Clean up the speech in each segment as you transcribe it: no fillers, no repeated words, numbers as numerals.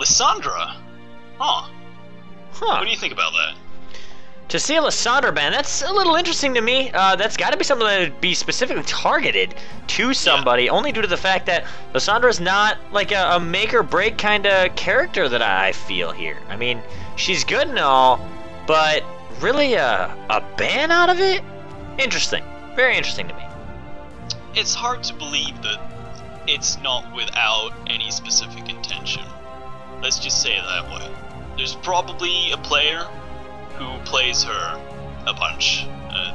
Lissandra? Huh. What do you think about that? To see a Lissandra ban, that's a little interesting to me. That's got to be something that would be specifically targeted to somebody, only due to the fact that Lissandra's not like a make-or-break kind of character that I feel here. I mean, she's good and all, but really a ban out of it? Interesting. Very interesting to me. It's hard to believe that it's not without any specific intention. Let's just say it that way. There's probably a player who plays her a bunch.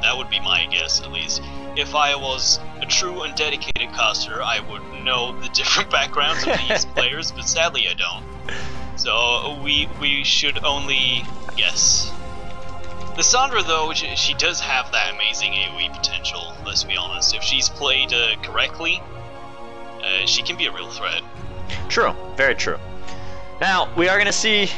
That would be my guess, at least. If I was a true and dedicated caster, I would know the different backgrounds of these players, but sadly I don't. So we should only guess. Lissandra, though, she does have that amazing AoE potential, let's be honest. If she's played correctly, she can be a real threat. True, very true. Now, we are going to see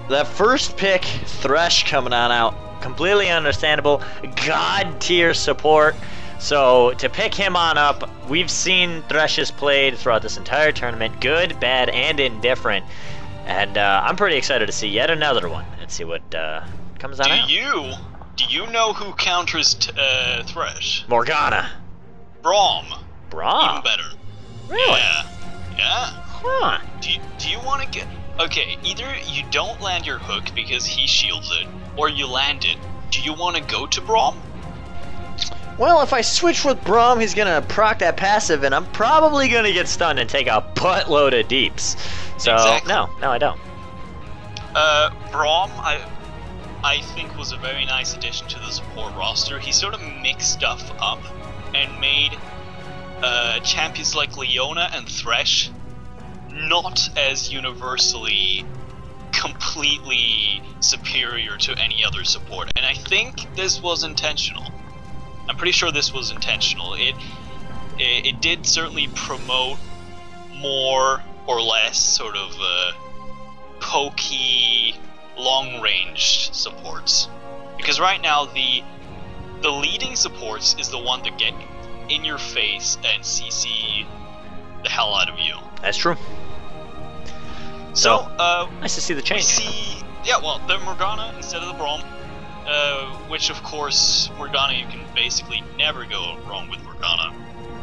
the first pick, Thresh, coming on out. Completely understandable. God tier support. So, to pick him on up, we've seen Thresh's played throughout this entire tournament. Good, bad, and indifferent. And I'm pretty excited to see yet another one. Let's see what comes on out. Do you know who counters Thresh? Morgana. Braum. Braum? Even better. Really? Yeah. Huh. Do you want to get... Okay, either you don't land your hook because he shields it, or you land it. Do you want to go to Braum? Well, if I switch with Braum, he's going to proc that passive, and I'm probably going to get stunned and take a buttload of deeps. So, exactly. No, I don't. Braum, I think, was a very nice addition to the support roster. He sort of mixed stuff up and made champions like Leona and Thresh not as universally completely superior to any other support, and I think this was intentional. I'm pretty sure this was intentional. It did certainly promote more or less sort of pokey, long-range supports, because right now the leading supports is the one that get in your face and CC the hell out of you. That's true. So, nice to see the change. Yeah, well, the Morgana instead of the Braum, which of course, Morgana, you can basically never go wrong with Morgana.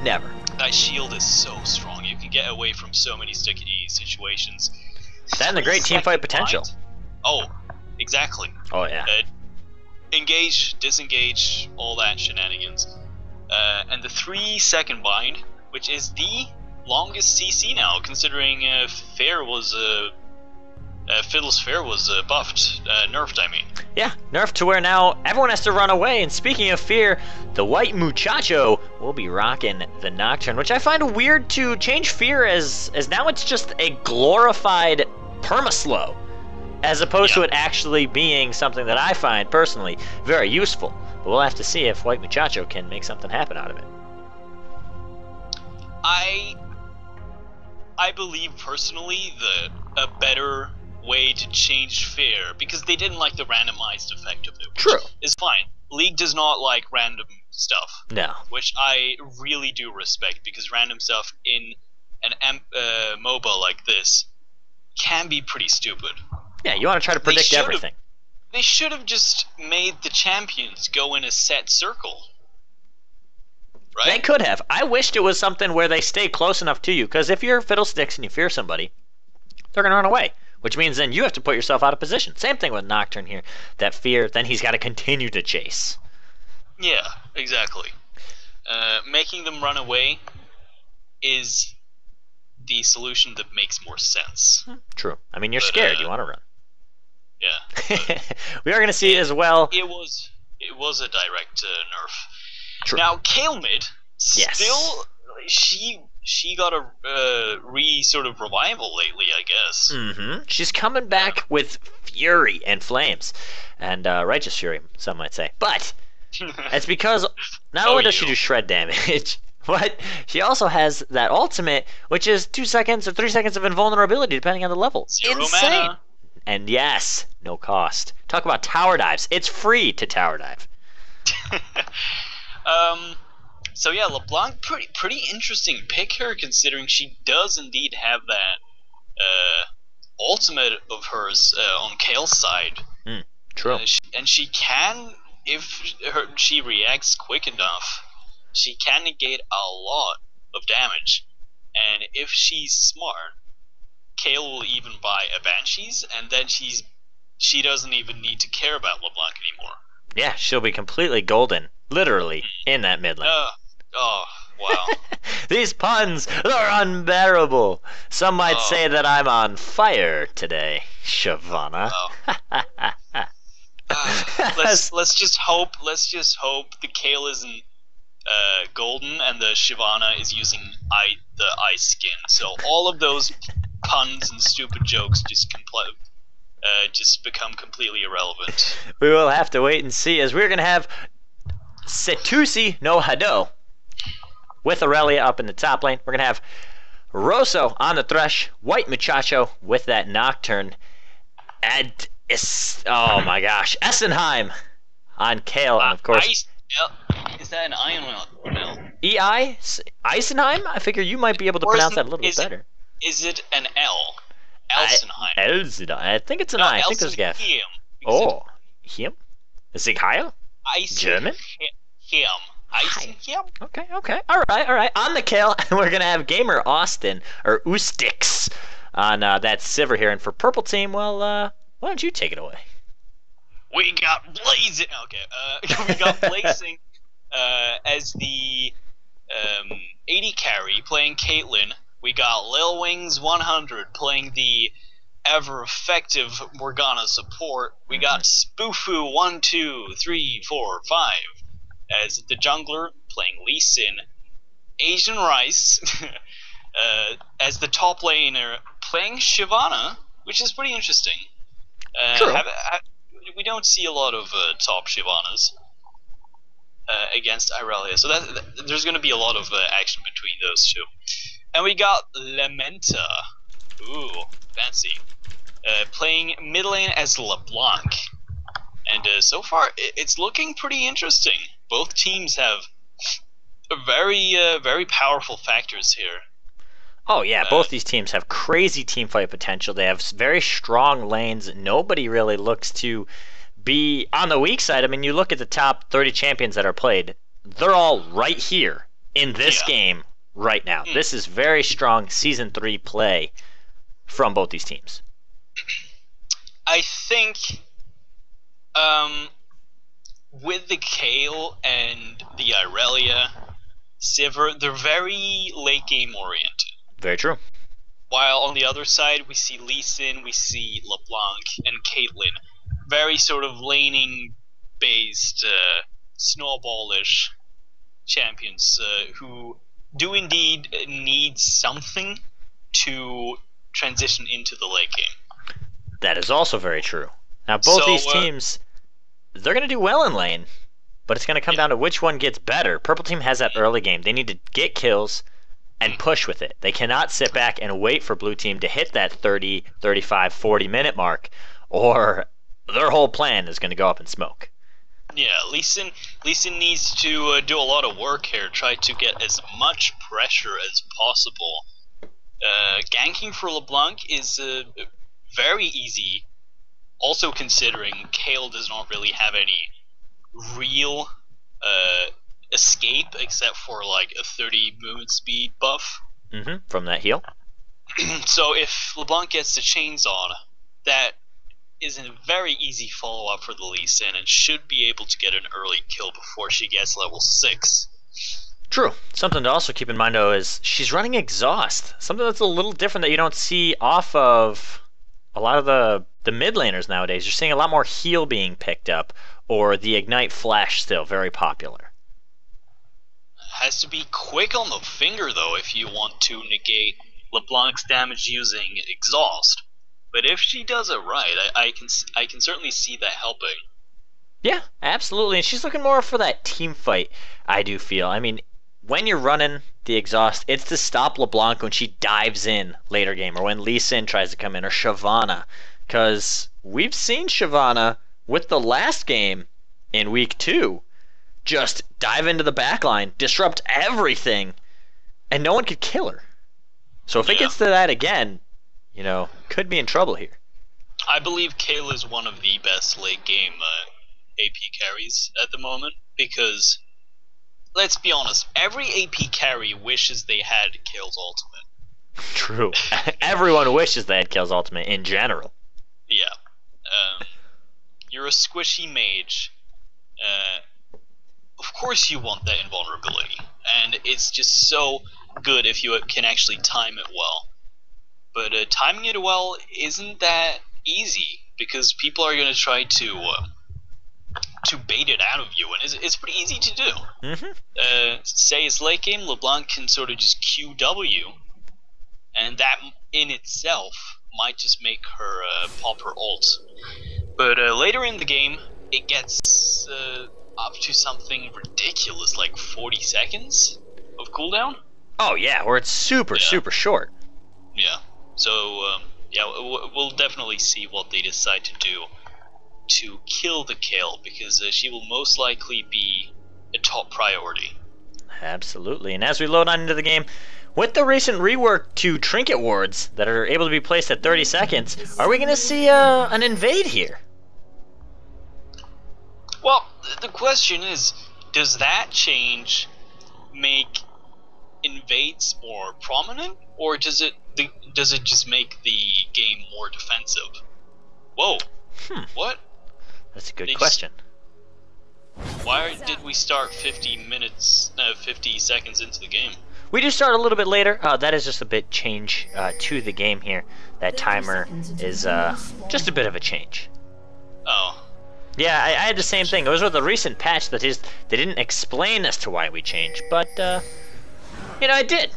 Never. That shield is so strong, you can get away from so many sticky situations. That and the great teamfight potential. Oh, exactly. Oh, yeah. Engage, disengage, all that shenanigans. And the 3-second bind, which is the longest CC now, considering Fiddle's Fair was buffed, nerfed, I mean. Yeah, nerfed to where now everyone has to run away, and speaking of fear, the white muchacho will be rocking the Nocturne, which I find weird to change fear as now it's just a glorified permaslow, as opposed to it actually being something that I find, personally, very useful. But we'll have to see if white muchacho can make something happen out of it. I believe personally that a better way to change fear, because they didn't like the randomized effect of it, which True. is fine. League does not like random stuff. No. Which I really do respect, because random stuff in an MOBA like this can be pretty stupid. Yeah, you want to try to predict everything. They should have just made the champions go in a set circle. Right? They could have. I wished it was something where they stay close enough to you, because if you're Fiddlesticks and you fear somebody, they're going to run away, which means then you have to put yourself out of position. Same thing with Nocturne here. That fear, then he's got to continue to chase. Yeah, exactly. Making them run away is the solution that makes more sense. True. I mean, you're scared. You want to run. Yeah. We are going to see it as well. It was a direct nerf. True. Now, Kalemid, yes. still, she got a sort of revival lately, I guess. Mm-hmm. She's coming back with fury and flames, and righteous fury, some might say. But it's because not only does she do shred damage, but she also has that ultimate, which is 2 seconds or 3 seconds of invulnerability, depending on the level. Zero Insane. mana. And yes, no cost. Talk about tower dives. It's free to tower dive. So yeah, LeBlanc, pretty interesting pick here, considering she does indeed have that ultimate of hers on Kale's side. True. And she can, if she reacts quick enough, she can negate a lot of damage. And if she's smart, Kale will even buy a Banshees, and then she doesn't even need to care about LeBlanc anymore. Yeah, she'll be completely golden, literally, in that mid lane. Oh, wow. These puns are unbearable. Some might say that I'm on fire today, Shyvana. Let's just hope the Kale isn't golden and the Shyvana is using the ice skin. So all of those puns and stupid jokes just become completely irrelevant. We will have to wait and see, as we're gonna have Setusi no Hado with Aurelia up in the top lane. We're gonna have Rosso on the Thresh, White Muchacho with that Nocturne, and oh my gosh, Essenheim on Kale, and of course. Is that an I or no? EI? Eisenheim? I figure you might be able to pronounce that a little bit better. Is it an L? Elsenheim. Elsenheim. I think it's an I. I think there's a F. Oh, him? Is it Heil? German? Him. Him. Okay. All right. On the Kale, we're gonna have Gamer Austin or Ustix on that Sivir here, and for purple team, well, why don't you take it away? We got Blazing. Okay. We got Blazing as the AD carry playing Caitlyn. We got Lil Wings 100 playing the ever-effective Morgana support. We got Spoofu 1, 2, 3, 4, 5 as the jungler playing Lee Sin. Asian Rice as the top laner playing Shyvana, which is pretty interesting. True. We don't see a lot of top Shyvanas against Irelia, so there's going to be a lot of action between those two. And we got Lamenta, ooh, fancy, playing mid lane as LeBlanc. And so far, it's looking pretty interesting. Both teams have very powerful factors here. Oh yeah, both these teams have crazy teamfight potential. They have very strong lanes. Nobody really looks to be on the weak side. I mean, you look at the top 30 champions that are played. They're all right here in this game right now. This is very strong Season 3 play from both these teams. I think with the Kale and the Irelia, Sivir, they're very late game oriented. Very true. While on the other side, we see Lee Sin, we see LeBlanc, and Caitlyn. Very sort of laning-based, snowballish champions who do indeed need something to transition into the late game. That is also very true. Now, both these teams, they're going to do well in lane, but it's going to come down to which one gets better. Purple team has that early game. They need to get kills and push with it. They cannot sit back and wait for blue team to hit that 30, 35, 40 minute mark, or their whole plan is going to go up in smoke. Yeah, Lee Sin needs to do a lot of work here, try to get as much pressure as possible. Ganking for LeBlanc is very easy, also considering Kale does not really have any real escape except for like a 30 movement speed buff. From that heal. So if LeBlanc gets the chains on, that is a very easy follow-up for the Lee Sin and should be able to get an early kill before she gets level 6. True. Something to also keep in mind, though, is she's running Exhaust. Something that's a little different that you don't see off of a lot of the mid laners nowadays. You're seeing a lot more heal being picked up, or the Ignite Flash still very popular. Has to be quick on the finger, though, if you want to negate LeBlanc's damage using Exhaust. But if she does it right, I can certainly see that helping. Yeah, absolutely. And she's looking more for that team fight, I do feel. I mean, when you're running the Exhaust, it's to stop LeBlanc when she dives in later game, or when Lee Sin tries to come in, or Shyvana. Because we've seen Shyvana with the last game in week 2 just dive into the backline, disrupt everything, and no one could kill her. So if it gets to that again, you know, could be in trouble here. I believe Kale is one of the best late game AP carries at the moment because, let's be honest, every AP carry wishes they had Kale's ultimate. True. Everyone wishes they had Kale's ultimate in general. Yeah. You're a squishy mage. Of course you want that invulnerability, and it's just so good if you can actually time it well. But timing it well isn't that easy, because people are going to try to bait it out of you, and it's pretty easy to do. Say it's late game, LeBlanc can sort of just QW, and that in itself might just make her pop her ult. But later in the game, it gets up to something ridiculous, like 40 seconds of cooldown. Oh yeah, or it's super short. Yeah. So yeah, we'll definitely see what they decide to do to kill the Kale, because she will most likely be a top priority. Absolutely. And as we load on into the game, with the recent rework to trinket wards that are able to be placed at 30 seconds, are we going to see an invade here? Well, the question is, does that change make invades more prominent, or does it just make the game more defensive? Whoa. What? That's a good question. Why did we start 50 seconds into the game? We do start a little bit later. That is just a bit change to the game here. That timer is just a bit of a change. Oh. Yeah, I had the same thing. It was with the recent patch that they didn't explain as to why we changed, but you know, it did.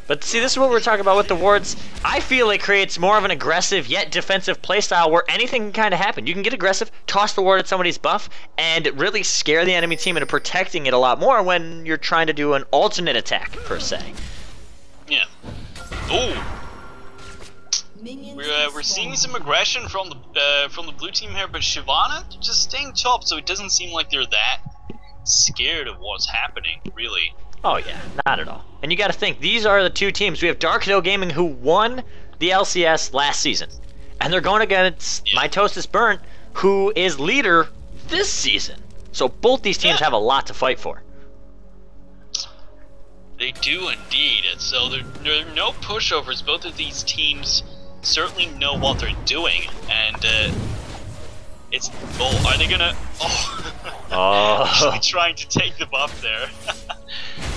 But see, this is what we're talking about with the wards. I feel it creates more of an aggressive yet defensive playstyle where anything can kind of happen. You can get aggressive, toss the ward at somebody's buff, and really scare the enemy team into protecting it a lot more when you're trying to do an alternate attack, per se. Yeah. Ooh. We're seeing some aggression from the blue team here, but Shyvana just staying top, so it doesn't seem like they're that scared of what's happening, really. Oh yeah, not at all. And you got to think, these are the two teams. We have Hado Gaming, who won the LCS last season, and they're going against MitoisBurnt, who is leader this season. So both these teams have a lot to fight for. They do indeed, and so there are no pushovers. Both of these teams certainly know what they're doing, and it's... Oh, are they gonna... Oh, actually trying to take the buff there.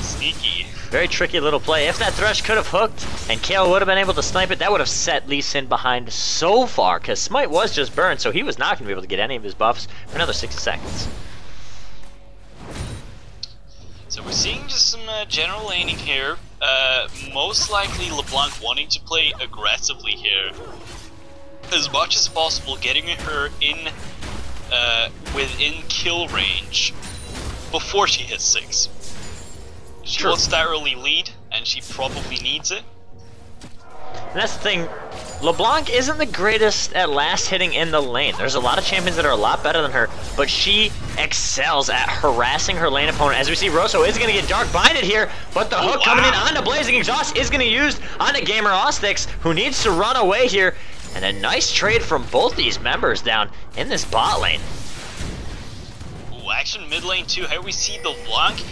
Sneaky. Very tricky little play. If that Thresh could have hooked and Kale would have been able to snipe it, that would have set Lee Sin behind so far, because Smite was just burned, so he was not going to be able to get any of his buffs for another 60 seconds. So we're seeing just some general laning here. Most likely LeBlanc wanting to play aggressively here, as much as possible, getting her in within kill range before she hits 6. She wants that early lead, and she probably needs it. And that's the thing, LeBlanc isn't the greatest at last hitting in the lane. There's a lot of champions that are a lot better than her, but she excels at harassing her lane opponent. As we see, Rosso is going to get dark binded here, but the hook coming in onto Blazing Exhaust is going to use onto Gamer Ostix, who needs to run away here. And a nice trade from both these members down in this bot lane. Ooh, action mid lane too. Here we see the LeBlanc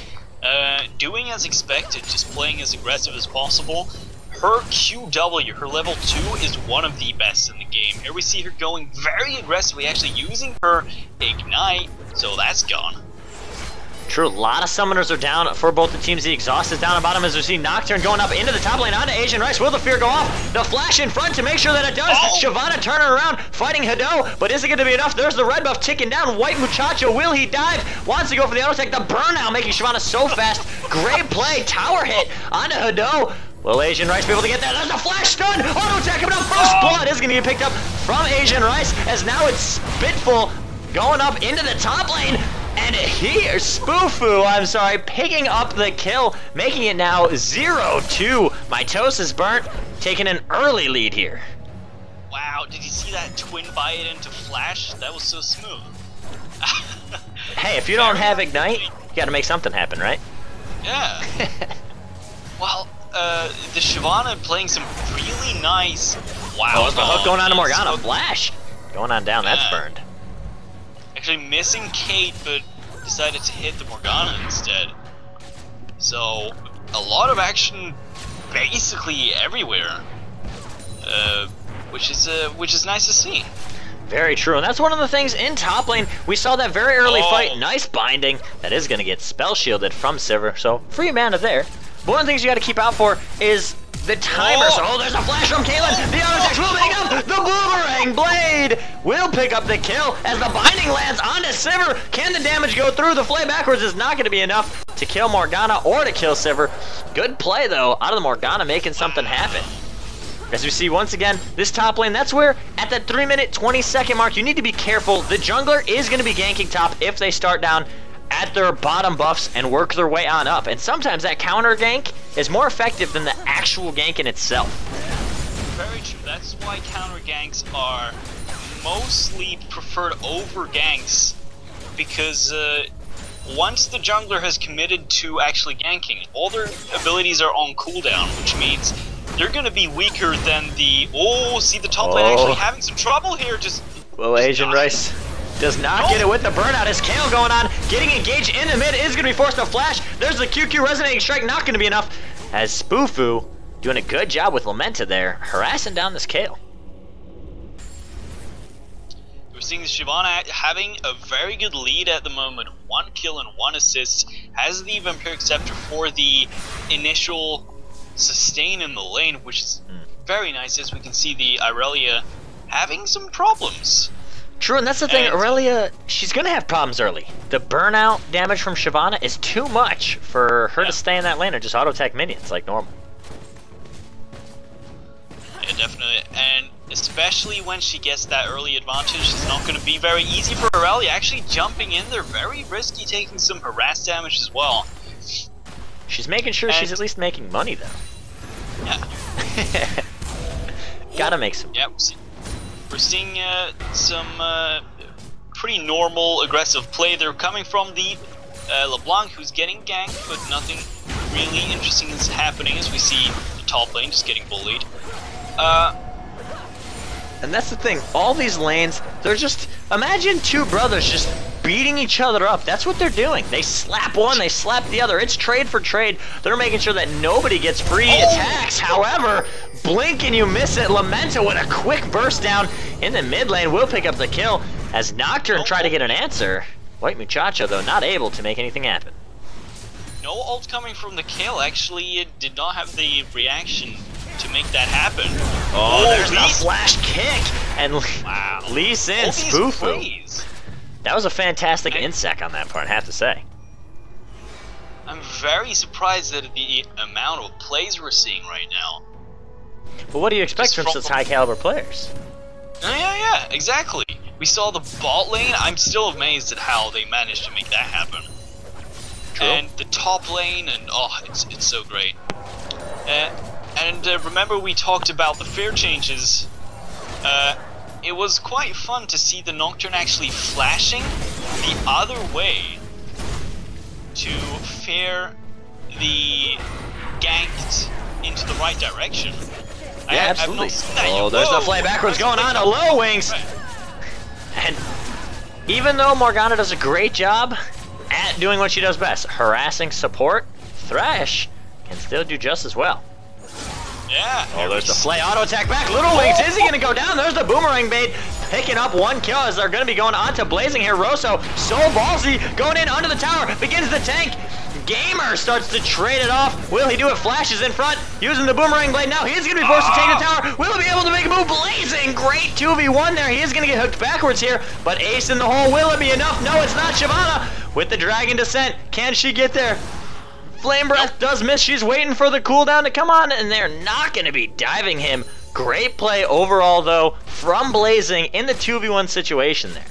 doing as expected, just playing as aggressive as possible. Her QW, her level 2, is one of the best in the game. Here we see her going very aggressively, actually using her Ignite, so that's gone. True, a lot of summoners are down for both the teams. The Exhaust is down at bottom as we see Nocturne going up into the top lane onto Asian Rice. Will the fear go off? The flash in front to make sure that it does. Shyvana turning around, fighting Hado, but is it going to be enough? There's the red buff ticking down. White Muchacho, will he dive? Wants to go for the auto tech. The burnout making Shyvana so fast. Great play, tower hit onto Hado. Will Asian Rice be able to get that? There's the flash stun! Auto attack coming up. First blood is going to get picked up from Asian Rice, as now it's Spitful going up into the top lane. And here, Spoofu, I'm sorry, picking up the kill, making it now 0-2. MitoisBurnt taking an early lead here. Wow, did you see that twin buy it into flash? That was so smooth. Hey, if you don't have Ignite, you gotta make something happen, right? Yeah. Well, the Shyvana playing some really nice Wow. Oh, the hook going on to Morgana. Hook. Flash going on down. That's burned. Actually missing Kate, but decided to hit the Morgana instead. So, a lot of action basically everywhere. Which is nice to see. Very true, and that's one of the things in top lane. We saw that very early fight. Nice binding. That is going to get spell shielded from Sivir, so free mana there. But one of the things you got to keep out for is the timers. Oh, there's a flash from Caitlyn. The auto attacks will pick up. The boomerang blade will pick up the kill as the binding lands onto Sivir. Can the damage go through? The flay backwards is not going to be enough to kill Morgana or to kill Sivir. Good play, though, out of the Morgana, making something happen. As we see once again, this top lane, that's where at that 3-minute, 20-second mark, you need to be careful. The jungler is going to be ganking top if they start down at their bottom buffs and work their way on up. And sometimes that counter gank is more effective than the actual gank in itself. Very true. That's why counter ganks are mostly preferred over ganks, because once the jungler has committed to actually ganking, all their abilities are on cooldown, which means they're gonna be weaker than the. Oh, see the top lane actually having some trouble here. Just. Well, Asian Rice does not get it with the burnout. His Kale going on, getting engaged in the mid is gonna be forced to flash. There's the QQ resonating strike, not gonna be enough. As Spoofu doing a good job with Lamenta there, harassing down this Kale. We're seeing Shyvana having a very good lead at the moment. 1 kill and 1 assist. Has the Vampiric Scepter for the initial sustain in the lane, which is very nice, as we can see the Irelia having some problems. True, and that's the thing, Irelia, she's gonna have problems early. The burnout damage from Shyvana is too much for her to stay in that lane and just auto-attack minions like normal. Yeah, definitely, and especially when she gets that early advantage, it's not gonna be very easy for Irelia. Actually jumping in there, very risky, taking some harass damage as well. She's making sure she's at least making money, though. Yeah. Gotta make some. Yeah, we're seeing some pretty normal aggressive play. They're coming from the LeBlanc, who's getting ganked, but nothing really interesting is happening as we see the top lane just getting bullied. And that's the thing, all these lanes, they're just, imagine two brothers just beating each other up. That's what they're doing. They slap one, they slap the other. It's trade for trade. They're making sure that nobody gets free attacks. However, blink and you miss it. Lamenta with a quick burst down in the mid lane will pick up the kill as Nocturne tried to get an answer. White Muchacho, though, not able to make anything happen. No ult coming from the kill. Actually, it did not have the reaction to make that happen. Oh, there's the flash kick, and Lee Sin Spoofu. That was a fantastic insec on that part, I have to say. I'm very surprised at the amount of plays we're seeing right now. Well, what do you expect from such high caliber players? Yeah, exactly. We saw the bot lane. I'm still amazed at how they managed to make that happen. True. And the top lane, and it's so great. And remember we talked about the fair changes. It was quite fun to see the Nocturne actually flashing the other way to fair the ganked into the right direction. Yeah, absolutely. Oh, there's the flay backwards going on to low wings. And even though Morgana does a great job at doing what she does best, harassing support, Thresh can still do just as well. Yeah. Oh, there's the flay auto attack back. Little Wings, is he gonna go down? There's the boomerang bait, picking up 1 kill as they're gonna be going on to Blazing here. Rosso, so ballsy, going in under the tower, begins the tank. Gamer starts to trade it off. Will he do it? Flashes in front, using the boomerang blade. Now he's gonna be forced to take the tower. Will he be able to make a move? Blazing, great 2v1 there. He is gonna get hooked backwards here, but ace in the hole. Will it be enough? No, it's not. Shyvana with the dragon descent. Can she get there? Flame Breath does miss. She's waiting for the cooldown to come on, and they're not going to be diving him. Great play overall, though, from Blazing in the 2v1 situation there.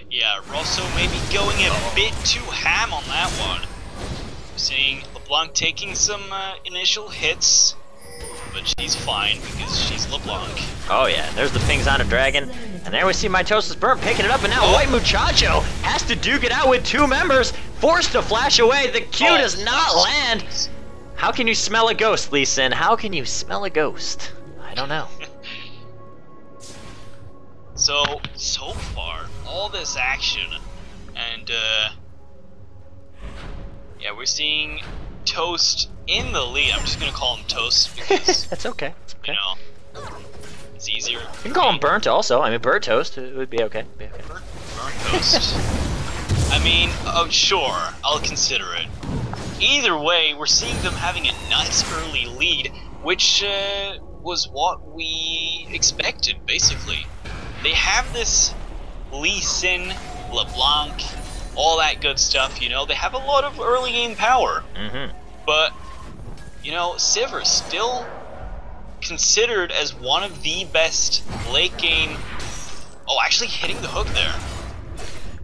Yeah, Rosso maybe going a bit too ham on that one. We're seeing LeBlanc taking some initial hits, but she's fine because she's LeBlanc. Oh yeah, there's the pings on a dragon. And there we see MitoisBurnt picking it up, and now White Muchacho has to duke it out with 2 members, forced to flash away. The Q does not land. How can you smell a ghost, Lee Sin? How can you smell a ghost? I don't know. So far, all this action, and yeah, we're seeing Toast in the lead. I'm just gonna call him Toast because That's okay. It's okay. you know it's easier. You can call him Burnt also. I mean, Burnt Toast it would be okay. Burnt Toast. I mean, oh sure, I'll consider it. Either way, we're seeing them having a nice early lead, which was what we expected, basically. They have this Lee Sin, LeBlanc, all that good stuff, you know. They have a lot of early game power. But, you know, Sivir still considered as one of the best late game... Oh, actually hitting the hook there.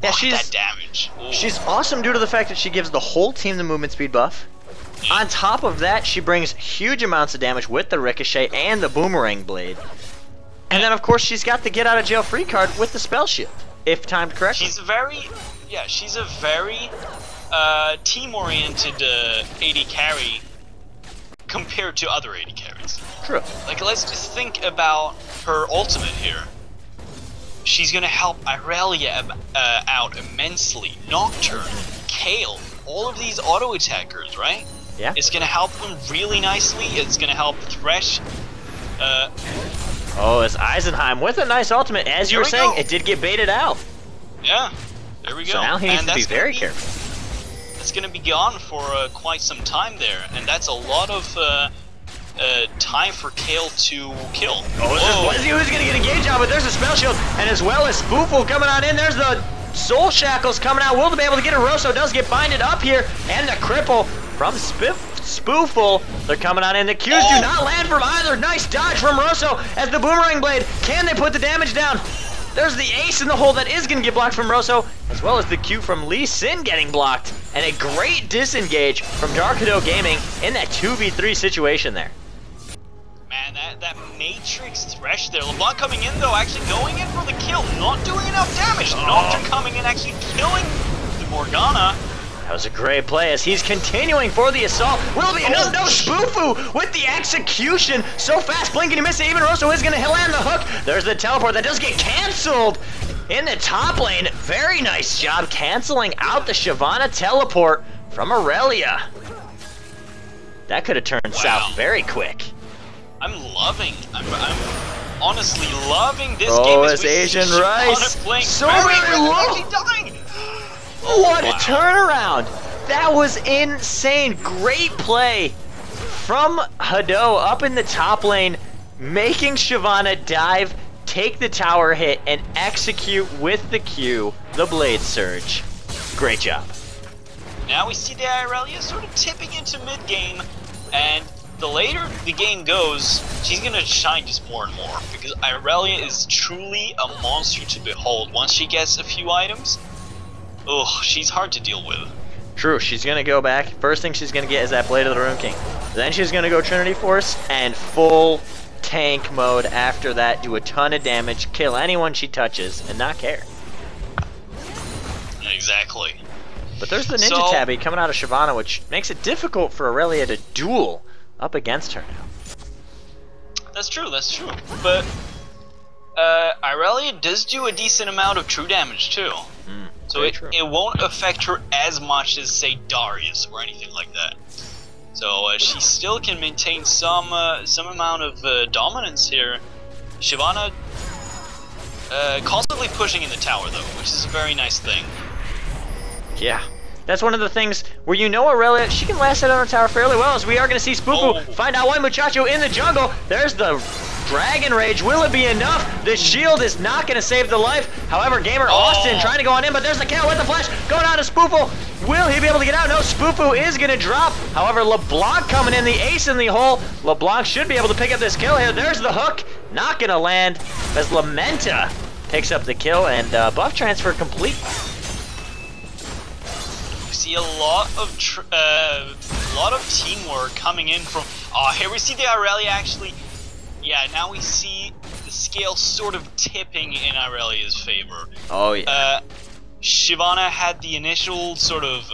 Yeah, that damage. Ooh. She's awesome due to the fact that she gives the whole team the movement speed buff. On top of that, she brings huge amounts of damage with the Ricochet and the Boomerang Blade. And then, of course, she's got the Get Out of Jail Free card with the Spell Shield, if timed correctly. She's a very team-oriented AD carry compared to other AD carries. True. Like, let's just think about her ultimate here. She's gonna help Irelia out immensely. Nocturne, Kale, all of these auto attackers, right? Yeah. It's gonna help them really nicely. It's gonna help Thresh. Oh, it's Eisenheim with a nice ultimate. As you were saying, it did get baited out. Yeah, there we go. So now he needs to be very careful. It's gonna be gone for quite some time there, and that's a lot of time for Kale to kill. Oh, who's gonna get engaged out? But there's a Spell Shield, and as well as Spoofle coming on in. There's the Soul Shackles coming out. Will they be able to get it? Rosso does get binded up here, and the cripple from Spoofle. They're coming on in. The Qs do not land from either. Nice dodge from Rosso as the Boomerang Blade. Can they put the damage down? There's the ace in the hole that is going to get blocked from Rosso, as well as the Q from Lee Sin getting blocked. And a great disengage from Dark Hado Gaming in that 2v3 situation there. Man, that Matrix Thresh there. LeBlanc coming in, though, actually going in for the kill. Not doing enough damage. Nocturne coming in, actually killing the Morgana. That was a great play as he's continuing for the assault. Will be another Spoofu with the execution. So fast, blinking and missing. Even Rosso is going to land the hook. There's the teleport that does get canceled in the top lane. Very nice job canceling out the Shyvana teleport from Irelia. That could have turned south very quick. I'm honestly loving this game. Oh, it's Asian Rice. So very low. Dying. What a turnaround! That was insane. Great play from Hado up in the top lane, making Shyvana dive, take the tower hit, and execute with the Q, the Blade Surge. Great job. Now we see the Irelia sort of tipping into mid-game, and the later the game goes, she's gonna shine just more and more, because Irelia is truly a monster to behold. Once she gets a few items, oh, she's hard to deal with. True, she's gonna go back. First thing she's gonna get is that Blade of the Rune King. Then she's gonna go Trinity Force and full tank mode after that, do a ton of damage, kill anyone she touches, and not care. Exactly. But there's the Ninja Tabby coming out of Shyvana, which makes it difficult for Irelia to duel up against her now. That's true, But Irelia does do a decent amount of true damage too. So it won't affect her as much as, say, Darius or anything like that. So she still can maintain some amount of dominance here. Shyvana constantly pushing in the tower, though, which is a very nice thing. Yeah. That's one of the things where you know Irelia, she can last out on her tower fairly well, as we are going to see Spoofoo find out why Muchacho in the jungle. There's the Dragon Rage. Will it be enough? The shield is not going to save the life. However, Gamer Austin trying to go on in, but there's the kill with the flash. Going on to Spoofoo. Will he be able to get out? No, Spoofoo is going to drop. However, LeBlanc coming in, the ace in the hole. LeBlanc should be able to pick up this kill here. There's the hook. Not going to land as Lamenta picks up the kill, and buff transfer complete. See a lot of teamwork coming in from. Here we see the Irelia actually. Yeah, now we see the scale sort of tipping in Irelia's favor. Oh yeah. Shyvana had the initial sort of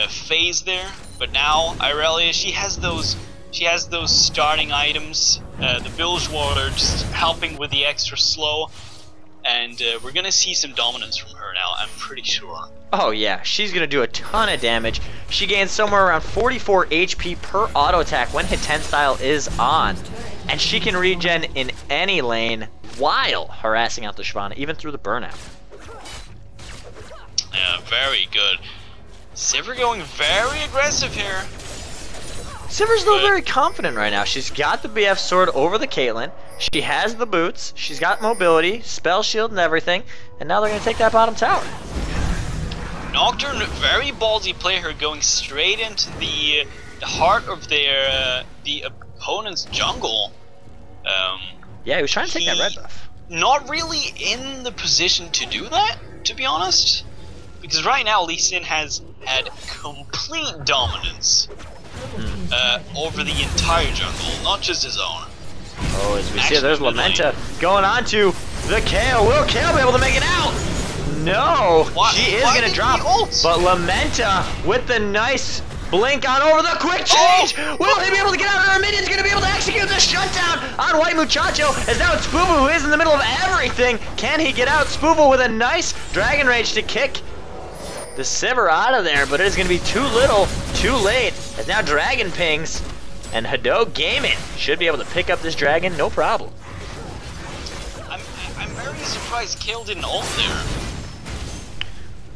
phase there, but now Irelia, she has those starting items. The Bilge Water just helping with the extra slow. and we're gonna see some dominance from her now, I'm pretty sure. Oh yeah, she's gonna do a ton of damage. She gains somewhere around 44 HP per auto attack when hit 10 style is on. And she can regen in any lane while harassing out the Shyvana, even through the burnout. Yeah, very good. Sivir going very aggressive here. Sivir's though very confident right now. She's got the BF sword over the Caitlyn. She has the boots. She's got mobility, spell shield, and everything. And now they're gonna take that bottom tower. Nocturne, very ballsy player, going straight into the heart of their the opponent's jungle. Yeah, he was trying to take that red buff. Not really in the position to do that, to be honest, because right now Lee Sin has had complete dominance over the entire jungle, not just his own. Oh, as we see, there's Lamenta going on to the Kayle. Will Kayle be able to make it out? No, she is going to drop, but Lamenta with the nice blink on over the quick change. Oh. Will he be able to get out? Our minion's going to be able to execute the shutdown on White Muchacho, as now it's Spoofle who is in the middle of everything. Can he get out? Spoofle with a nice Dragon Rage to kick the Sivir out of there, but it is going to be too little, too late, as now Dragon pings, and Hado Gaming should be able to pick up this dragon, no problem. I'm very surprised Kayle didn't ult there.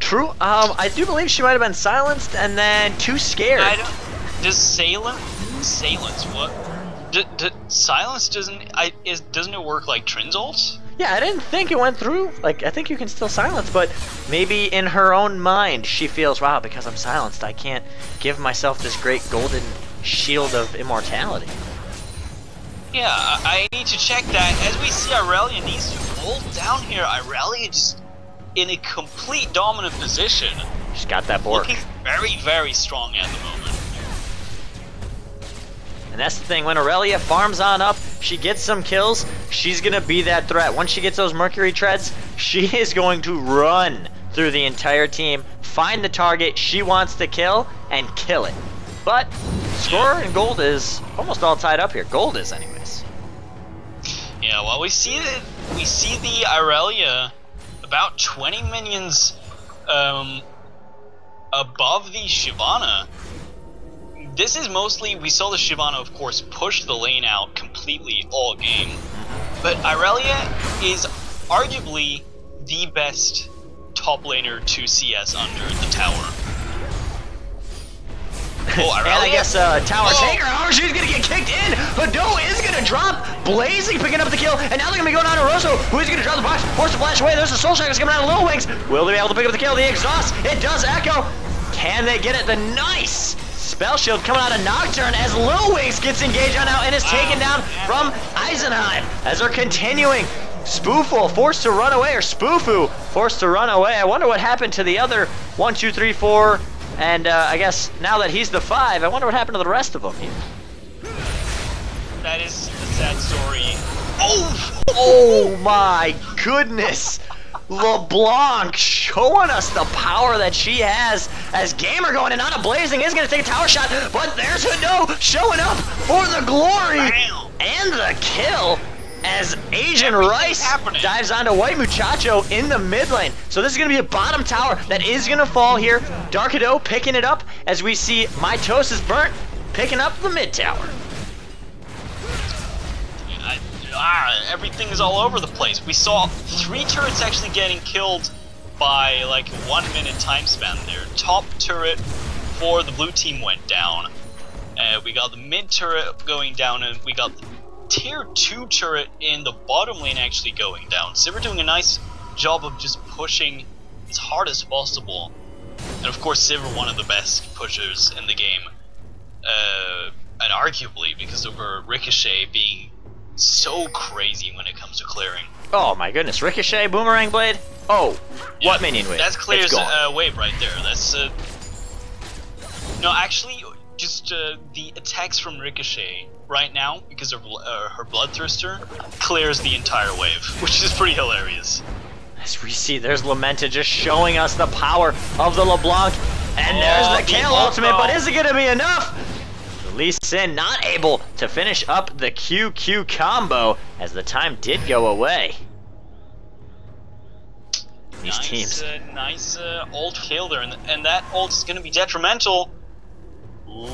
True. I do believe she might have been silenced and then too scared. Does silence what? Silence doesn't it work like Trin's ult? Yeah, I didn't think it went through. Like, I think you can still silence, but maybe in her own mind she feels, wow, because I'm silenced, I can't give myself this great golden shield of immortality. Yeah, I need to check that. As we see, Irelia needs to hold down here. Irelia just in a complete dominant position. She's got that Bork. Looking very, very strong at the moment. And that's the thing, when Irelia farms on up, she gets some kills, she's gonna be that threat. Once she gets those Mercury treads, she is going to run through the entire team, find the target she wants to kill, and kill it. But score and gold is almost all tied up here. Gold is, anyways. Yeah, well, we see the Irelia about 20 minions above the Shyvana. This is mostly, we saw the Shyvana, of course, push the lane out completely all game, but Irelia is arguably the best top laner to CS under the tower. Oh, Irelia? And I guess Tower Taker, however, she's gonna get kicked in. Hado is gonna drop. Blazing picking up the kill, and now they're gonna be going on to Rosso, who is gonna drop the box, force to flash away. There's the Soul Shackles coming out of Little Wings. Will they be able to pick up the kill? The exhaust, it does echo. Can they get it? The nice spell shield coming out of Nocturne as Little Wings gets engaged on now and is taken down from Eisenheim as they're continuing. Spoofle forced to run away, or Spoofu forced to run away. I wonder what happened to the other 1, 2, 3, 4, and I guess now that he's the 5, I wonder what happened to the rest of them here. That is a sad story. Oh my goodness! LeBlanc showing us the power that she has, as Gamer going in on a blazing is going to take a tower shot, but there's Hado showing up for the glory and the kill as Asian Rice dives onto White Muchacho in the mid lane. So this is going to be a bottom tower that is going to fall here. Dark Hado picking it up as we see MitoisBurnt picking up the mid tower. Everything is all over the place. We saw 3 turrets actually getting killed by like 1 minute time span there. Top turret for the blue team went down. We got the mid turret going down, and we got the tier 2 turret in the bottom lane actually going down. Sivir doing a nice job of just pushing as hard as possible. And of course Sivir, one of the best pushers in the game. And arguably because of her Ricochet being so crazy when it comes to clearing. Oh my goodness, Ricochet, Boomerang Blade. Oh, yeah, what minion wave? That clears a wave right there. That's no, actually, just the attacks from Ricochet right now, because of her Bloodthirster, clears the entire wave, which is pretty hilarious. As we see, there's Lamenta just showing us the power of the LeBlanc, and there's the Kayle ultimate, but is it going to be enough? Lee Sin not able to finish up the QQ combo as the time did go away. these teams. Nice ult kill there, and that ult is going to be detrimental. Ooh.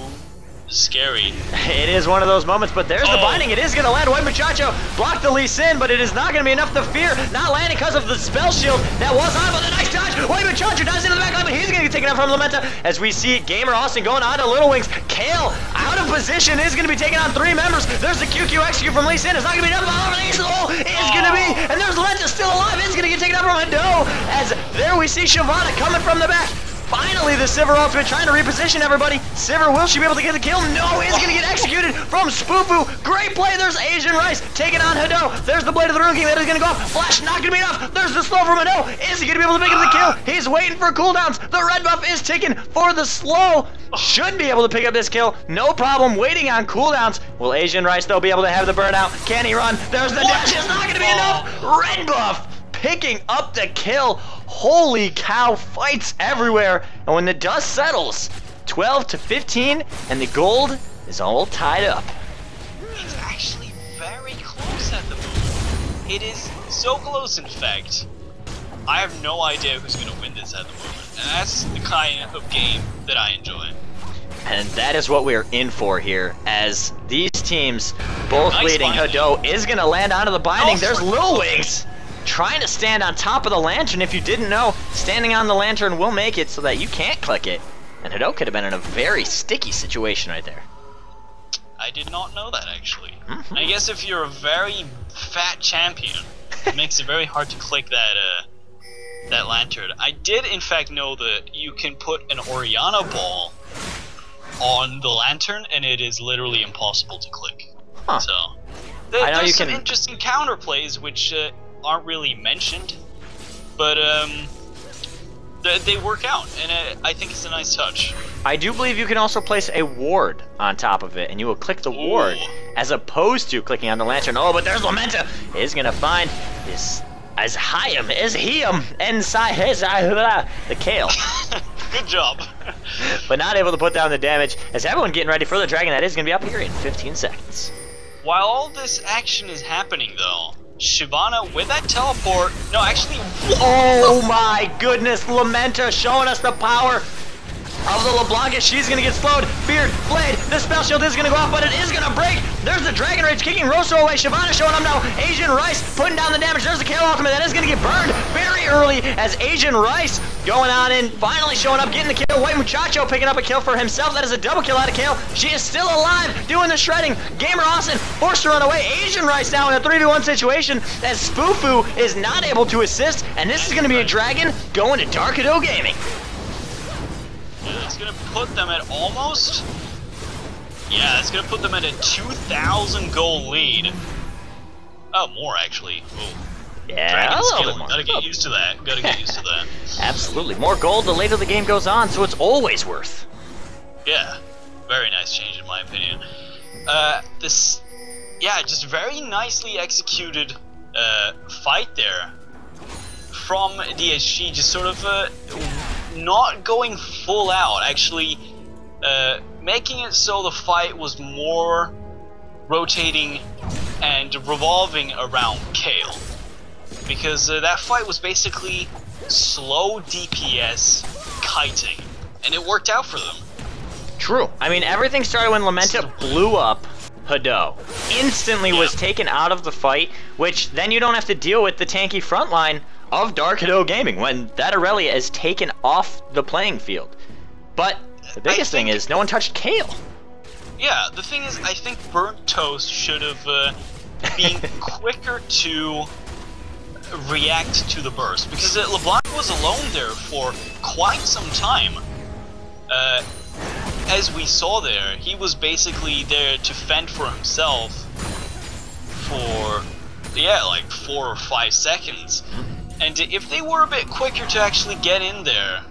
Scary. It is one of those moments, but there's the binding. It is going to land. White Muchacho blocked the Lee Sin, but it is not going to be enough to fear. Not landing because of the spell shield that was on, but the nice dodge. White Muchacho dives into the back line, but he's going to get taken out from Lamenta as we see Gamer Austin going on to Little Wings. Kale out of position is going to be taking on 3 members. There's the QQ execute from Lee Sin. It's not going to be enough. Over the ace of the hole is going to be, and there's Lamenta still alive. It's going to get taken out from Hado as there we see Shyvana coming from the back. Finally, the Sivir ultimate trying to reposition everybody. Sivir, will she be able to get the kill? No, is going to get executed from Spoofu. Great play. There's Asian Rice taking on Hado. There's the Blade of the Rune King that is going to go off. Flash not going to be enough. There's the slow from Hado. Is he going to be able to make it the kill? He's waiting for cooldowns. The red buff is ticking for the slow. Should be able to pick up this kill. No problem waiting on cooldowns. Will Asian Rice, though, be able to have the burnout? Can he run? There's the dash. It's not going to be enough. Red buff picking up the kill. Holy cow, fights everywhere. And when the dust settles, 12 to 15, and the gold is all tied up. It's actually very close at the moment. It is so close, in fact. I have no idea who's going to win this at the moment. And that's the kind of game that I enjoy. And that is what we're in for here, as these teams, both leading. Hado is going to land onto the binding. There's Lil Wings trying to stand on top of the lantern. If you didn't know, standing on the lantern will make it so that you can't click it. And Hado could have been in a very sticky situation right there. I did not know that, actually. I guess if you're a very fat champion, it makes it very hard to click that lantern. I did, in fact, know that you can put an Orianna ball on the lantern, and it is literally impossible to click. So, there's some interesting counterplays, which aren't really mentioned, but they work out, and I think it's a nice touch. I do believe you can also place a ward on top of it, and you will click the ward as opposed to clicking on the lantern. Oh, but there's Lamenta. Is gonna find this as Hyam as Heam inside his the Kale. Good job. But not able to put down the damage as everyone getting ready for the dragon that is gonna be up here in 15 seconds. While all this action is happening, though, Shyvana with that teleport. No, actually. Oh my goodness, Lamenta showing us the power of the LeBlanc. She's gonna get slowed. Beard, Blade, the spell shield is gonna go off, but it is gonna break. There's the Dragon Rage kicking Rosso away. Shyvana showing up now. Asian Rice putting down the damage. There's the Kale ultimate that is gonna get burned very early as Asian Rice going on in, finally showing up, getting the kill. White Muchacho picking up a kill for himself. That is a double kill out of Kale. She is still alive, doing the shredding. Gamer Austin forced to run away. Asian Rice now in a 3v1 situation as Spoofu is not able to assist, and this is gonna be a dragon going to Dark Hado Gaming. It's gonna put them at almost. Yeah, it's gonna put them at a 2,000 goal lead. Oh, more actually. Ooh. Yeah, a little bit more. Gotta get used to that. Gotta get used to that. Absolutely. More gold the later the game goes on, so it's always worth. Yeah, very nice change in my opinion. This, yeah, just very nicely executed fight there from DHG, just sort of not going full out, actually making it so the fight was more rotating and revolving around Kale. Because that fight was basically slow DPS kiting, and it worked out for them. True. I mean, everything started when Lamenta blew up Hado. Instantly was taken out of the fight, which then you don't have to deal with the tanky front line of Dark Hado Gaming when that Aurelia is taken off the playing field. But the biggest thing is no one touched Kale. Yeah, the thing is, I think Burnt Toast should have been quicker to react to the burst, because LeBlanc was alone there for quite some time. As we saw there, he was basically there to fend for himself for, yeah, like 4 or 5 seconds. And if they were a bit quicker to actually get in there,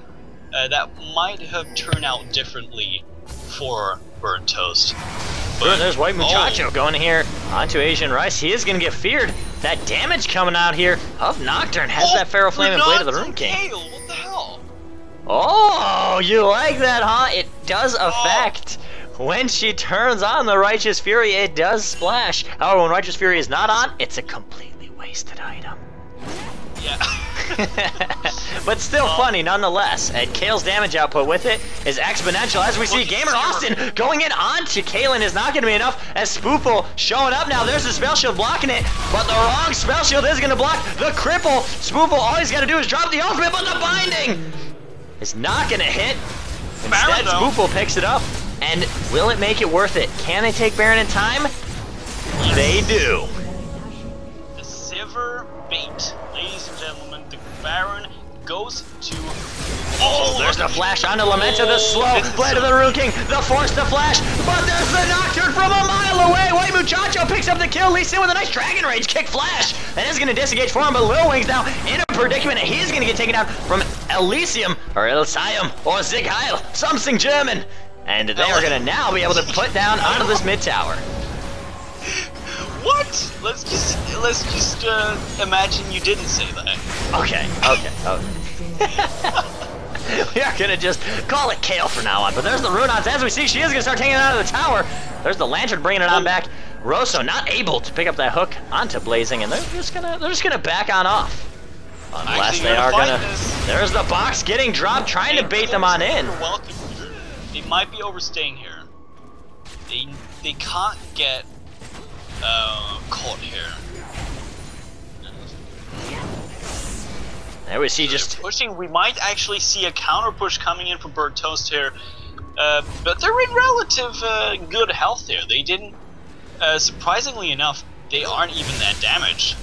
that might have turned out differently for Burnt Toast. But there's White Muchacho going here onto Asian Rice. He is going to get feared. That damage coming out here of Nocturne has that Pharaoh Flame and Blade of the Rune King. What the hell? Oh, you like that, huh? It does affect. When she turns on the Righteous Fury, it does splash. However, when Righteous Fury is not on, it's a completely wasted item. Yeah. But still funny nonetheless, and Kale's damage output with it is exponential as we see Gamer Austin going in onto Kaylin is not going to be enough as Spoofle showing up now. There's the spell shield blocking it, but the wrong spell shield is going to block the cripple. Spoofle, all he's got to do is drop the ultimate, but the binding is not going to hit. Instead, Spoofle picks it up, and will it make it worth it? Can they take Baron in time? Yes. They do. The Sivir bait, ladies and gentlemen, the Baron goes to... Oh, there's the flash onto Lamenta, the slow blade of the Rune King, the force to flash, but there's the Nocturne from a mile away. White Muchacho picks up the kill, Lee Sin with a nice Dragon Rage kick flash. That is going to disengage for him, but Lil Wings now in a predicament, and he's going to get taken out from Elysium, or Elysium, or Zig Heil, something German. And they are going to now be able to put down onto this mid tower. What? Let's just imagine you didn't say that. Okay. We are gonna just call it Kale from now on. But there's the Runons. As we see, she is gonna start taking it out of the tower. There's the Lantern bringing it on back. Rosso not able to pick up that hook onto Blazing, and they're just gonna back on off. Unless they are gonna. There's the box getting dropped, trying to bait them on in. They might be overstaying here. They can't get caught here. There we see just pushing. We might actually see a counter push coming in from Burnt Toast here, but they're in relative good health here. They didn't, surprisingly enough, they aren't even that damaged.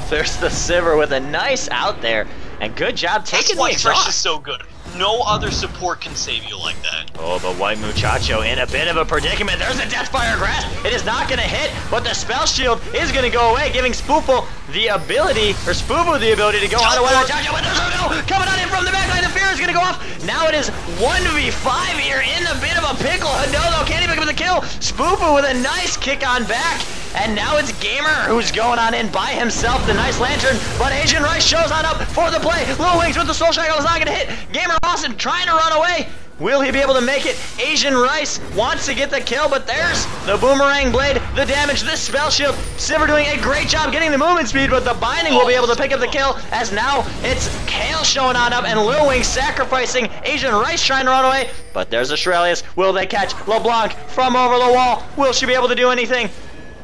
There's the Sivir with a nice out there, and good job taking the exhaust. Thresh is so good. No other support can save you like that. Oh, but White Muchacho in a bit of a predicament. There's a Deathfire Grasp. It is not going to hit, but the spell shield is going to go away, giving Spoofle the ability, or Spoofle the ability to go on to White Muchacho. But there's no coming on in from the backline. The fear is going to go off. Now it is 1v5 here in a bit of a pickle. Hado, though, can't even pick up the kill. Spoofle with a nice kick on back. And now it's Gamer who's going on in by himself, the nice Lantern, but Asian Rice shows on up for the play. Lil Wings with the Soul Shackle is not going to hit. Gamer Austin trying to run away. Will he be able to make it? Asian Rice wants to get the kill, but there's the Boomerang Blade, the damage, this spell shield. Sivir doing a great job getting the movement speed, but the binding will be able to pick up the kill, as now it's Kale showing on up and Lil Wings sacrificing Asian Rice trying to run away. But there's a Shurelius. Will they catch LeBlanc from over the wall? Will she be able to do anything?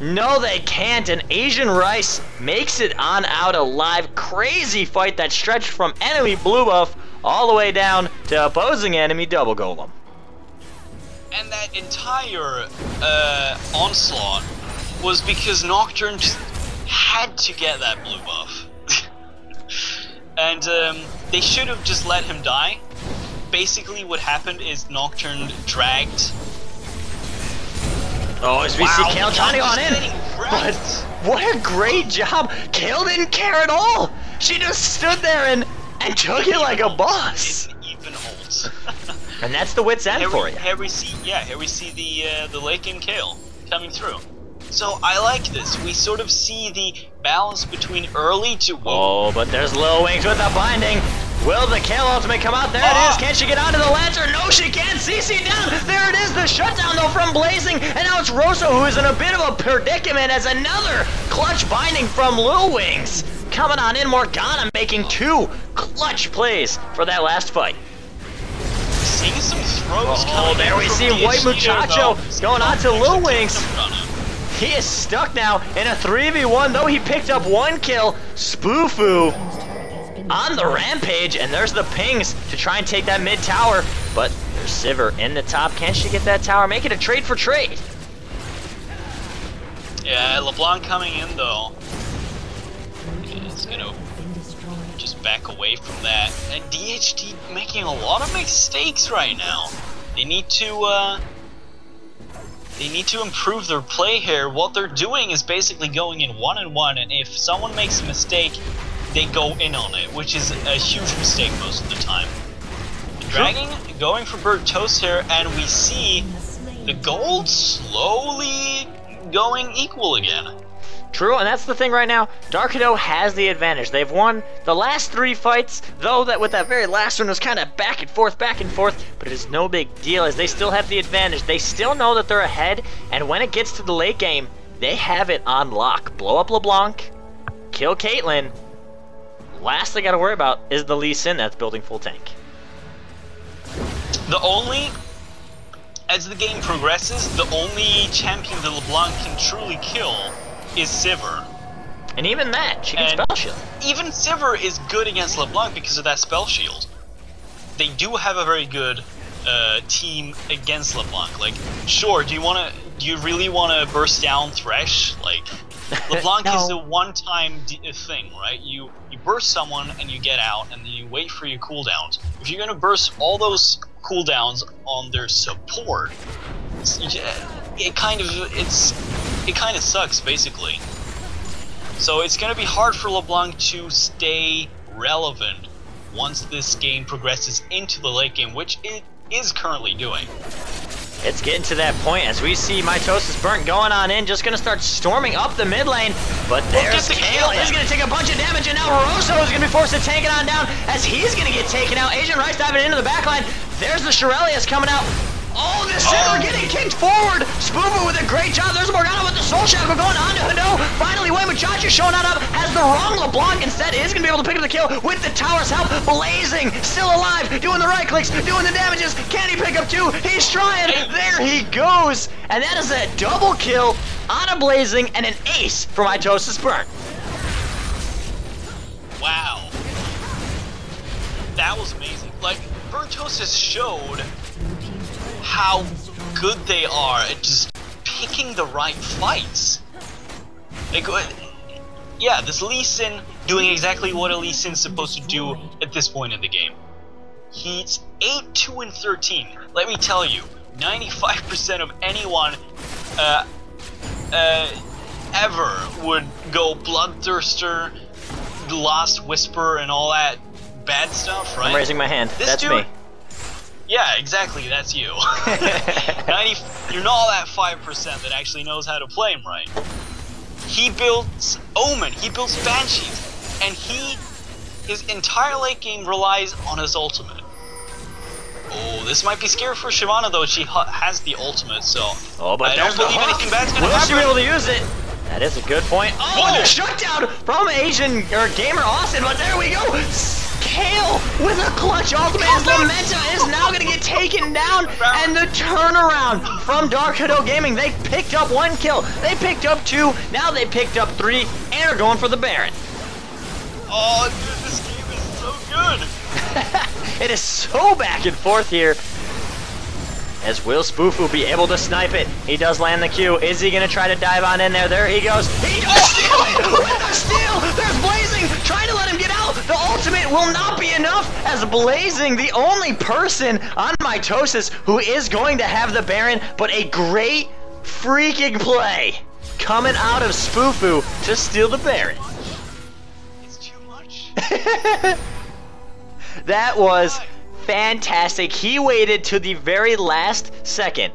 No, they can't, and Asian Rice makes it on out alive. Crazy fight that stretched from enemy blue buff all the way down to opposing enemy double golem. And that entire onslaught was because Nocturne just had to get that blue buff. And they should have just let him die. Basically what happened is Nocturne dragged. Oh, as we see Kale trying to go on in, but what a great job. Kale didn't care at all. She just stood there and took it like a boss. Even holds. And that's the wit's end for you. Here we see the Lake and Kale coming through. So I like this. We sort of see the balance between early to... Whoa, but there's Lil Wings with the binding. Will the Kale ultimate come out? There it is. Can she get onto the Lantern? No, she can't. CC down. There it is. The shutdown, though, from Blazing. And now it's Rosso, who is in a bit of a predicament as another clutch binding from Lil Wings. Coming on in, Morgana making 2 clutch plays for that last fight. Seeing some throws coming. Oh, there we see White Muchacho going on to Lil Wings. He is stuck now in a 3v1, though he picked up 1 kill. Spoofoo on the rampage, and there's the pings to try and take that mid tower. But there's Sivir in the top. Can she get that tower? Make it a trade for trade. Yeah, LeBlanc coming in, though. Okay, it's gonna just back away from that. And DHG making a lot of mistakes right now. They need to improve their play here. What they're doing is basically going in 1-on-1, and if someone makes a mistake, they go in on it, which is a huge mistake most of the time. Dragging, going for Burnt Toast here, and we see the gold slowly going equal again. True, and that's the thing right now. Dark Hado has the advantage. They've won the last 3 fights, though that with that very last one was kind of back and forth, but it is no big deal as they still have the advantage. They still know that they're ahead, and when it gets to the late game, they have it on lock. Blow up LeBlanc, kill Caitlyn, last they got to worry about is the Lee Sin that's building full tank. As the game progresses, the only champion that LeBlanc can truly kill is Sivir. And even that, she can spell shield. Even Sivir is good against LeBlanc because of that spell shield. They do have a very good team against LeBlanc. Like, sure, do you really want to burst down Thresh? Like, LeBlanc No. is a one-time thing, right? You burst someone and you get out, and then you wait for your cooldowns. If you're gonna burst all those cooldowns on their support, it kind of sucks basically. So it's gonna be hard for LeBlanc to stay relevant once this game progresses into the late game, which it is currently doing. It's getting to that point as we see MitoisBurnt going on in, just gonna start storming up the mid lane, but there's Kale. He's gonna take a bunch of damage, and now Rosso is gonna be forced to tank it on down as he's gonna get taken out. Agent Rice diving into the backline. There's the Shirelius coming out. Oh, the Sivir getting kicked forward. Spoofer with a great job. There's Morgana with the Soul Shackle going on to Hado. Finally, Muchacho showing on up. Has the wrong LeBlanc instead. Is going to be able to pick up the kill with the tower's help. Blazing, still alive, doing the right clicks, doing the damages. Can he pick up two? He's trying. There he goes. And that is a double kill on a Blazing and an ace for MitoisBurnt. Wow. That was amazing. Like, Burntosis showed how good they are at just picking the right fights. Like, yeah, this Lee Sin doing exactly what a Lee Sin's supposed to do at this point in the game. He's 8-2-13. Let me tell you, 95% of anyone ever would go Bloodthirster, the Last Whisper, and all that bad stuff, right? I'm raising my hand. That's me. Yeah, exactly, that's you. You're not that 5% that actually knows how to play him right. He builds Omen, he builds Banshees, and his entire late game relies on his ultimate. Oh, this might be scary for Shyvana though. She has the ultimate, so but I don't believe anything bad's gonna Will happen. she be able to use it? That is a good point. Oh, the shutdown from Asian Gamer Austin, but there we go. Kale with a clutch ultimate as Lamenta is now going to get taken down, and the turnaround from Dark Hado Gaming. They picked up 1 kill, they picked up 2, now they picked up 3, and are going for the Baron. Oh, dude, this game is so good. It is so back and forth here. As will Spoofu be able to snipe it? He does land the Q. Is he going to try to dive on in there? There he goes. He does steal it with a steal. There's Blazing trying to let him get out. The ultimate will not be enough as Blazing, the only person on Mitosis who is going to have the Baron, but a great freaking play coming out of Spoofu to steal the Baron. It's too much. That was fantastic. He waited to the very last second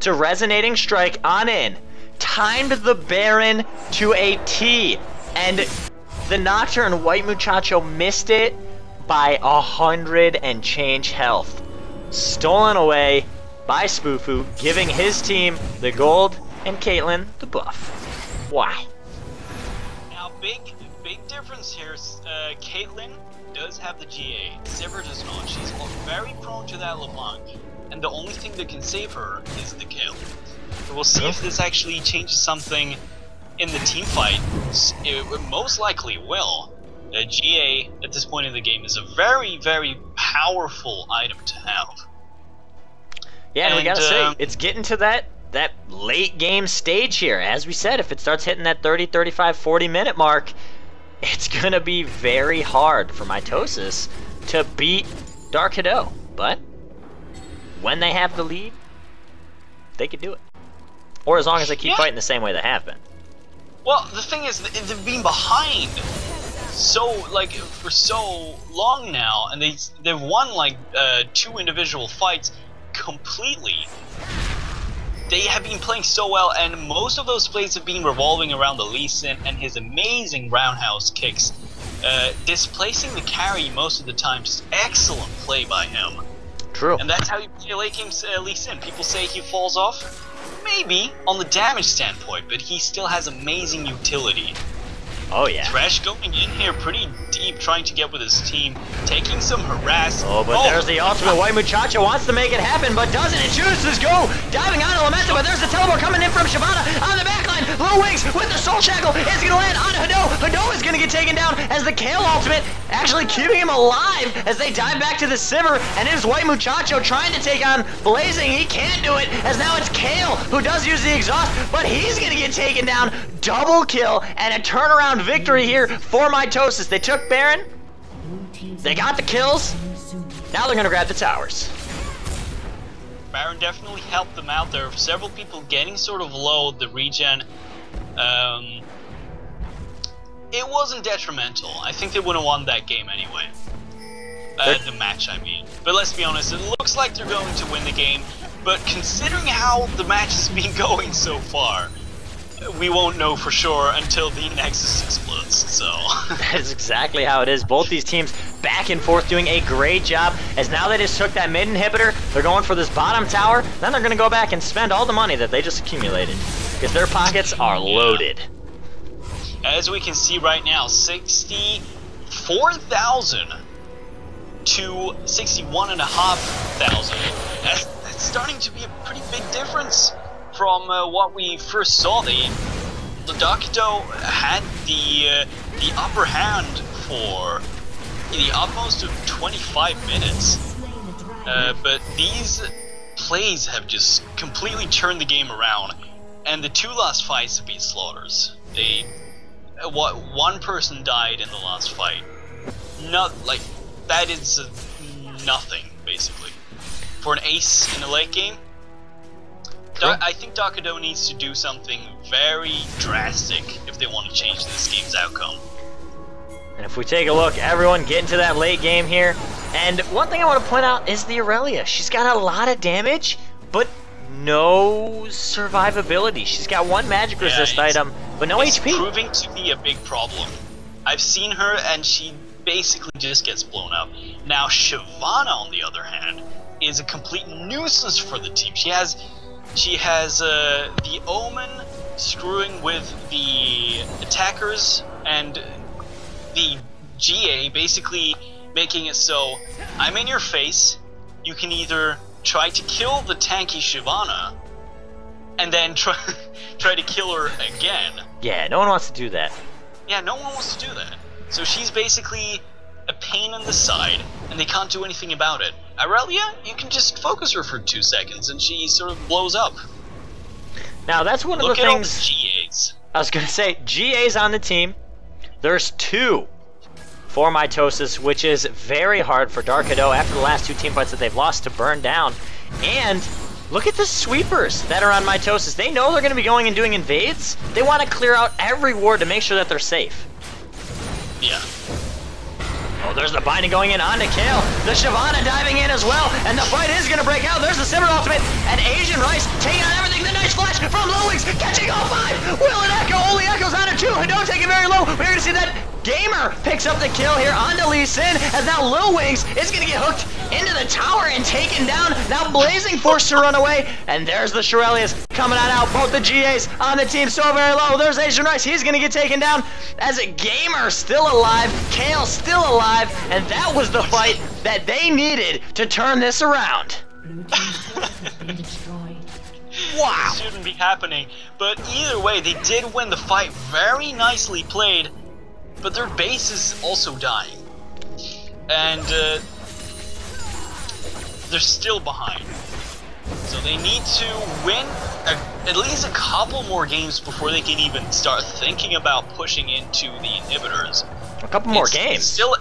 to Resonating Strike on in, timed the Baron to a T, and the Nocturne White Muchacho missed it by 100 and change health. Stolen away by Spoofu, giving his team the gold and Caitlyn the buff. Wow. Now, big difference here. Caitlyn does have the GA. Sivir does not. She's very prone to that LeBlanc, and the only thing that can save her is the kill. So we'll see if this actually changes something in the team fight. It most likely will. GA at this point in the game is a very, very powerful item to have. Yeah, and we gotta say, it's getting to that late game stage here. As we said, if it starts hitting that 30, 35, 40 minute mark, it's gonna be very hard for Mitosis to beat Dark Hado. But when they have the lead, they can do it. Or as long as they keep fighting the same way they have been. Well, the thing is, they've been behind for so long now, and they've won like 2 individual fights completely. They have been playing so well, and most of those plays have been revolving around the Lee Sin and his amazing roundhouse kicks, displacing the carry most of the time. Just excellent play by him. True. And that's how you play late game Lee Sin. People say he falls off. Maybe on the damage standpoint, but he still has amazing utility. Oh yeah. Thresh going in here pretty deep, trying to get with his team, taking some harass. Oh, but there's the ultimate. White Muchacho wants to make it happen, but doesn't, and chooses to go diving on Elementa, but there's the teleport coming in from Shyvana on the backline. Low Wings with the Soul Shackle is going to land on Hado. Hado is going to get taken down as the Kale ultimate actually keeping him alive as they dive back to the Sivir, and it is White Muchacho trying to take on Blazing. He can't do it, as now it's Kale who does use the exhaust, but he's going to get taken down. Double kill and a turnaround victory here for Mitosis. They took Baron, they got the kills, now they're going to grab the towers. Baron definitely helped them out. There are several people getting sort of low. The regen, it wasn't detrimental. I think they would have won that game anyway. The match, I mean. But let's be honest, it looks like they're going to win the game. But considering how the match has been going so far, we won't know for sure until the Nexus explodes, so... That is exactly how it is. Both these teams back and forth doing a great job, as now they just took that mid inhibitor, they're going for this bottom tower, then they're going to go back and spend all the money that they just accumulated, because their pockets are loaded. As we can see right now, 64,000 to 61,500. That's starting to be a pretty big difference from what we first saw. The Dakido had the upper hand for the utmost of 25 minutes, but these plays have just completely turned the game around, and the two last fights have been slaughters. One person died in the last fight. That is nothing basically for an ace in a late game. I think Dakido needs to do something very drastic if they want to change this game's outcome. And if we take a look, everyone getting to that late game here. And one thing I want to point out is the Aurelia. She's got a lot of damage, but no survivability. She's got one magic resist item, but no HP. It's proving to be a big problem. I've seen her, and she basically just gets blown up. Now, Shyvana, on the other hand, is a complete nuisance for the team. She has the Omen screwing with the attackers, and the GA basically making it so I'm in your face. You can either try to kill the tanky Shyvana and then try to kill her again. Yeah, no one wants to do that. Yeah, no one wants to do that. So she's basically a pain in the side, and they can't do anything about it. Aurelia, you can just focus her for 2 seconds, and she sort of blows up. Now, that's one of the things... Look at all the GAs. I was going to say, GA's on the team. There's 2 for Mitosis, which is very hard for Dark Hado after the last 2 team fights that they've lost to burn down. And look at the sweepers that are on Mitosis. They know they're going to be going and doing invades. They want to clear out every ward to make sure that they're safe. Yeah. Oh, there's the binding going in onto Kale. The Shyvana diving in as well, and the fight is going to break out. There's the Sivir ultimate, and Asian Rice taking on everything. The nice flash from Low Wings, catching all 5. Will and Echo only echoes on it too. Hado taking very low. We're going to see that Gamer picks up the kill here onto Lee Sin, as now Lil Wings is going to get hooked into the tower and taken down. Now Blazing forced to run away, and there's the Shurelias coming on out. Both the GAs on the team so very low. There's Asian Rice. He's going to get taken down as a Gamer still alive, Kale still alive, and that was the fight that they needed to turn this around. Wow. This shouldn't be happening, but either way, they did win the fight. Very nicely played, but their base is also dying, and they're still behind. So they need to win at least a couple more games before they can even start thinking about pushing into the inhibitors. A couple more games? Still,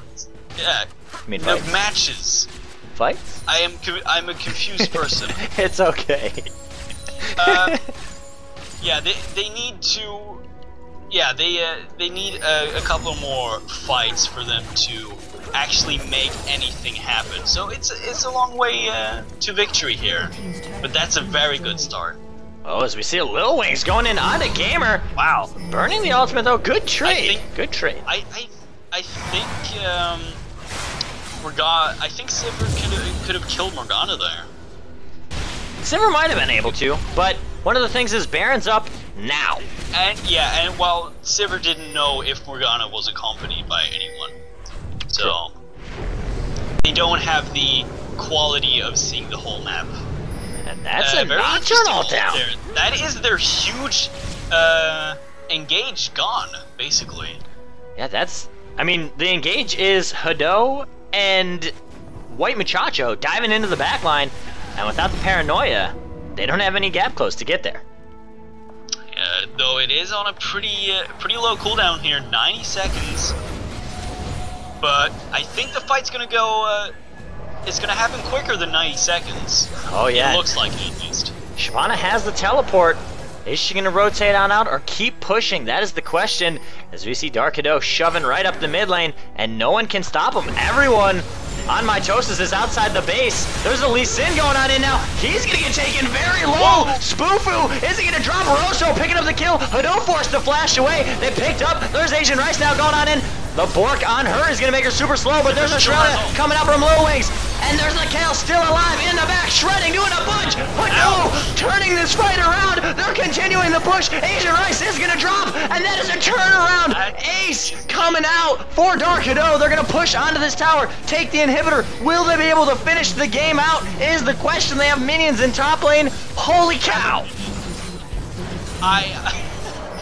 yeah. I mean, the matches. Fights? I'm a confused person. It's okay. Yeah, they need to. Yeah, they need a couple more fights for them to actually make anything happen. So it's a long way to victory here, but that's a very good start. Oh, as we see Lil Wings going in on the Gamer. Wow, burning the ultimate though. Good trade. Good trade. I think I think Sivir could have killed Morgana there. Sivir might have been able to, but one of the things is Baron's up, now. And yeah, and while Sivir didn't know if Morgana was accompanied by anyone, so they don't have the quality of seeing the whole map. And that's a very nocturnal interesting down. there. That is their huge engage gone, basically. Yeah, that's... I mean, the engage is Hado and White Muchacho diving into the back line, and without the paranoia, they don't have any gap close to get there. Though it is on a pretty low cooldown here, 90 seconds. But I think the fight's gonna go, it's gonna happen quicker than 90 seconds. Oh yeah. It looks like it, at least. Shyvana has the teleport. Is she gonna rotate on out or keep pushing? That is the question, as we see Dark Hado shoving right up the mid lane, and no one can stop him. Everyone on Mitosis is outside the base. There's a Lee Sin going on in now. He's gonna get taken very low. Spoofu isn't gonna drop. Rosso picking up the kill. Hado forced to flash away. They picked up. There's Asian Rice now going on in. The Bork on her is gonna make her super slow, but there's a Shredder coming up from Low Wings. And there's the Kale still alive in the back, shredding, doing a bunch. But no, turning this fight around. They're continuing the push. Asian Rice is gonna drop, and that is a turnaround. Ace coming out for Dark Hado. They're gonna push onto this tower, take the inhibitor. Will they be able to finish the game out? Is the question. They have minions in top lane. Holy cow!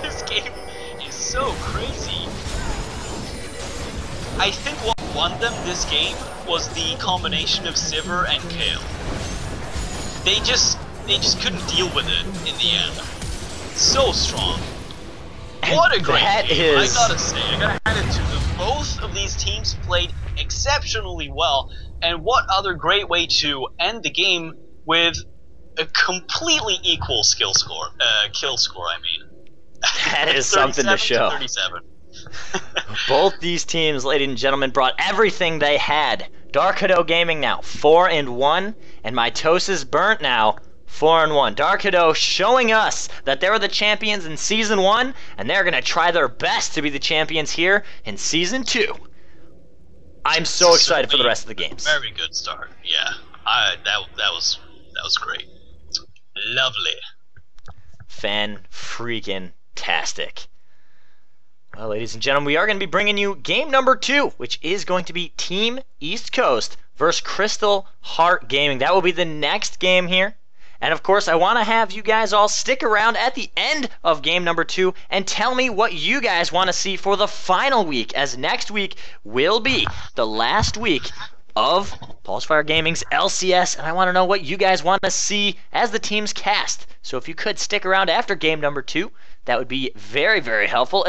This game is so crazy. I think what won them this game was the combination of Sivir and Kale. They just couldn't deal with it in the end. So strong. And what a great game, is... I gotta say. I gotta hand it to them. Both of these teams played exceptionally well, and what other great way to end the game with a completely equal kill score, I mean. That is something to show. 37. Both these teams, ladies and gentlemen, brought everything they had. Dark Hado Gaming now 4-1, and MitoisBurnt now 4-1. Dark Hado showing us that they were the champions in Season 1, and they're going to try their best to be the champions here in Season 2. I'm so excited for the rest of the games. Very good start. Yeah, that was great. Lovely. Fan-freaking-tastic. Well, ladies and gentlemen, we are going to be bringing you game number 2, which is going to be Team East Coast versus Crystal Heart Gaming. That will be the next game here. And of course, I want to have you guys all stick around at the end of game number 2 and tell me what you guys want to see for the final week, as next week will be the last week of Pulsefire Gaming's LCS, and I want to know what you guys want to see as the teams cast. So if you could stick around after game number 2, that would be very, very helpful.